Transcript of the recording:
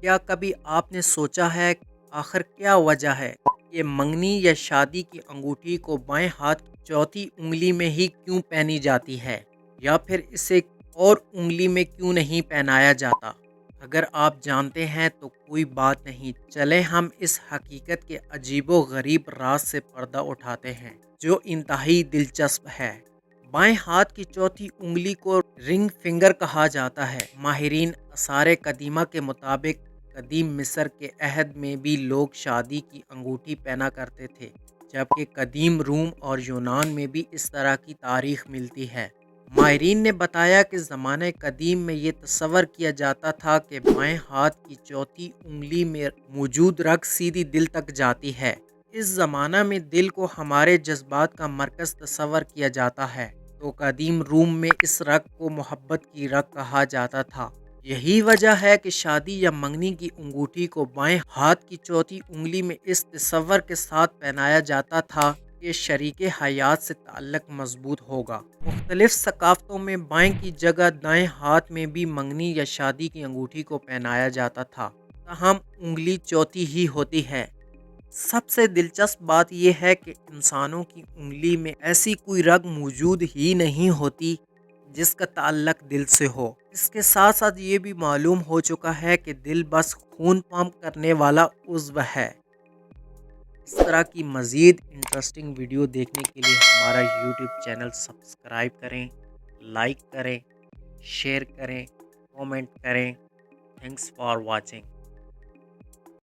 کیا کبھی آپ نے سوچا ہے آخر کیا وجہ ہے کہ منگنی یا شادی کی انگوٹھی کو بائیں ہاتھ کی چوتھی انگلی میں ہی کیوں پہنی جاتی ہے، یا پھر اسے اور انگلی میں کیوں نہیں پہنایا جاتا؟ اگر آپ جانتے ہیں تو کوئی بات نہیں، چلیں ہم اس حقیقت کے عجیب و غریب راز سے پردہ اٹھاتے ہیں جو انتہائی دلچسپ ہے۔ بائیں ہاتھ کی چوتھی انگلی کو رنگ فنگر کہا جاتا ہے۔ ماہرین آثار قدیمہ کے مطابق قدیم مصر کے عہد میں بھی لوگ شادی کی انگوٹھی پہنا کرتے تھے، جبکہ قدیم روم اور یونان میں بھی اس طرح کی تاریخ ملتی ہے۔ ماہرین نے بتایا کہ زمانہ قدیم میں یہ تصور کیا جاتا تھا کہ بائیں ہاتھ کی چوتھی انگلی میں موجود رگ سیدھی دل تک جاتی ہے۔ اس زمانہ میں دل کو ہمارے جذبات کا مرکز تصور کیا جاتا ہے، تو قدیم روم میں اس رگ کو محبت کی رگ کہا جاتا تھا۔ یہی وجہ ہے کہ شادی یا منگنی کی انگوٹھی کو بائیں ہاتھ کی چوتھی انگلی میں اس تصور کے ساتھ پہنایا جاتا تھا کہ شریک حیات سے تعلق مضبوط ہوگا۔ مختلف ثقافتوں میں بائیں کی جگہ دائیں ہاتھ میں بھی منگنی یا شادی کی انگوٹھی کو پہنایا جاتا تھا، تاہم انگلی چوتھی ہی ہوتی ہے۔ سب سے دلچسپ بات یہ ہے کہ انسانوں کی انگلی میں ایسی کوئی رگ موجود ہی نہیں ہوتی جس کا تعلق دل سے ہو۔ اس کے ساتھ ساتھ یہ بھی معلوم ہو چکا ہے کہ دل بس خون پمپ کرنے والا عضو ہے۔ اس طرح کی مزید انٹرسٹنگ ویڈیو دیکھنے کے لیے ہمارا یوٹیوب چینل سبسکرائب کریں، لائک کریں، شیئر کریں، کومنٹ کریں۔ Thanks for watching.